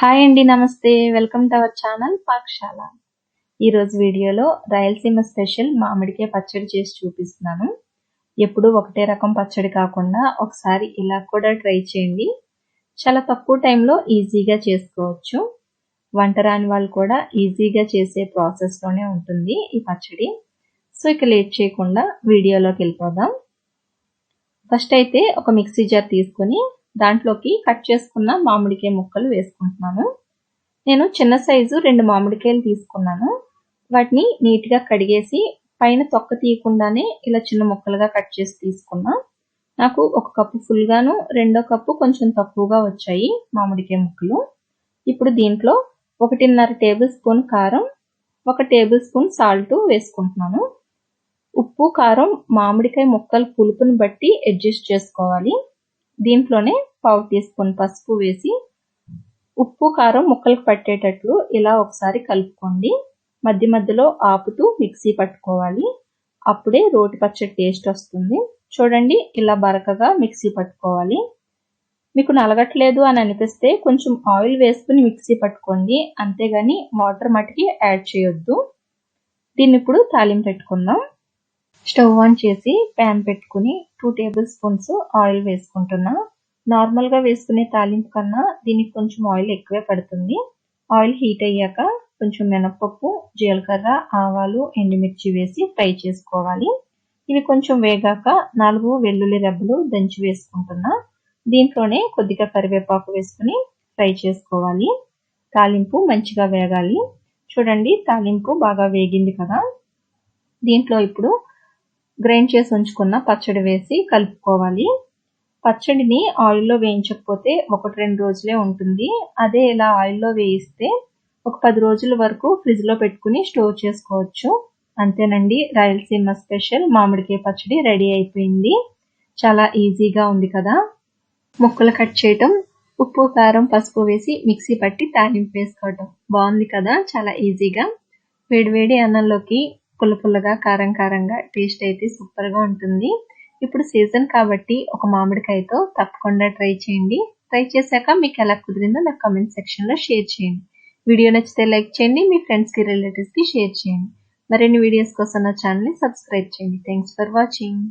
Hi అండి, నమస్తే. Welcome to our channel పాకశాల. ఈరోజు వీడియోలో రాయలసీమ స్పెషల్ మామిడికాయ పచ్చడి చేసి చూపిస్తున్నాను. ఎప్పుడూ ఒకటే రకం పచ్చడి కాకుండా ఒకసారి ఇలా కూడా ట్రై చేయండి. చాలా తక్కువ టైంలో ఈజీగా చేసుకోవచ్చు. వంట రాని వాళ్ళు కూడా ఈజీగా చేసే ప్రాసెస్లోనే ఉంటుంది ఈ పచ్చడి. సో ఇక లేట్ చేయకుండా వీడియోలోకి వెళ్ళిపోదాం. ఫస్ట్ అయితే ఒక మిక్సీ జార్ తీసుకొని దాంట్లోకి కట్ చేసుకున్న మామిడికాయ ముక్కలు వేసుకుంటున్నాను. నేను చిన్న సైజు 2 మామిడికాయలు తీసుకున్నాను. వాటిని నీట్గా కడిగేసి పైన తొక్క తీయకుండానే ఇలా చిన్న ముక్కలుగా కట్ చేసి తీసుకున్నా. నాకు 1 కప్పు ఫుల్గాను, 2వ కప్పు కొంచెం తక్కువగా వచ్చాయి మామిడికాయ ముక్కలు. ఇప్పుడు దీంట్లో 1.5 టేబుల్ స్పూన్ కారం, 1 టేబుల్ స్పూన్ సాల్ట్ వేసుకుంటున్నాను. ఉప్పు కారం మామిడికాయ ముక్కలు పులుపుని బట్టి అడ్జస్ట్ చేసుకోవాలి. దీంట్లోనే 1/2 టీ స్పూన్ పసుపు వేసి ఉప్పు కారం ముక్కలకు పట్టేటట్లు ఇలా ఒకసారి కలుపుకోండి. మధ్య మధ్యలో ఆపుతూ మిక్సీ పట్టుకోవాలి. అప్పుడే రోటి పచ్చడి టేస్ట్ వస్తుంది. చూడండి, ఇలా బరకగా మిక్సీ పట్టుకోవాలి. మీకు నలగట్లేదు అని అనిపిస్తే కొంచెం ఆయిల్ వేసుకుని మిక్సీ పట్టుకోండి, అంతేగాని వాటర్ మటుకి యాడ్ చేయొద్దు. దీన్ని ఇప్పుడు తాలింపు పెట్టుకుందాం. స్టవ్ ఆన్ చేసి ప్యాన్ పెట్టుకుని 2 టేబుల్ స్పూన్స్ ఆయిల్ వేసుకుంటున్నా. నార్మల్గా వేసుకునే తాలింపు కన్నా దీనికి కొంచెం ఆయిల్ ఎక్కువే పడుతుంది. ఆయిల్ హీట్ అయ్యాక కొంచెం మినపప్పు, జీలకర్ర, ఆవాలు, ఎండుమిర్చి వేసి ఫ్రై చేసుకోవాలి. ఇవి కొంచెం వేగాక 4 వెల్లుల్లి రెబ్బలు దంచి వేసుకుంటున్నా. దీంట్లోనే కొద్దిగా కరివేపాకు వేసుకుని ఫ్రై చేసుకోవాలి. తాలింపు మంచిగా వేగాలి. చూడండి, తాలింపు బాగా వేగింది కదా. దీంట్లో ఇప్పుడు గ్రైండ్ చేసి ఉంచుకున్న పచ్చడి వేసి కలుపుకోవాలి. పచ్చడిని ఆయిల్లో వేయించకపోతే 1-2 రోజులే ఉంటుంది. అదే ఇలా ఆయిల్లో వేయిస్తే ఒక 10 రోజుల వరకు ఫ్రిడ్జ్లో పెట్టుకుని స్టోర్ చేసుకోవచ్చు. అంతేనండి, రాయలసీమ స్పెషల్ మామిడికాయ పచ్చడి రెడీ అయిపోయింది. చాలా ఈజీగా ఉంది కదా. ముక్కలు కట్ చేయటం, ఉప్పు కారం పసుపు వేసి మిక్సీ పట్టి తాలింపు వేసుకోవటం. బాగుంది కదా, చాలా ఈజీగా. వేడివేడి అన్నంలోకి పుల్లగా కారం కారంగా టేస్ట్ అయితే సూపర్గా ఉంటుంది. ఇప్పుడు సీజన్ కాబట్టి ఒక మామిడికాయతో తప్పకుండా ట్రై చేయండి. ట్రై చేశాక మీకు ఎలా కుదిరిందో నాకు కామెంట్ సెక్షన్లో షేర్ చేయండి. వీడియో నచ్చితే లైక్ చేయండి, మీ ఫ్రెండ్స్కి రిలేటివ్స్కి షేర్ చేయండి. మరిన్ని వీడియోస్ కోసం నా ఛానల్ని సబ్స్క్రైబ్ చేయండి. Thanks for watching.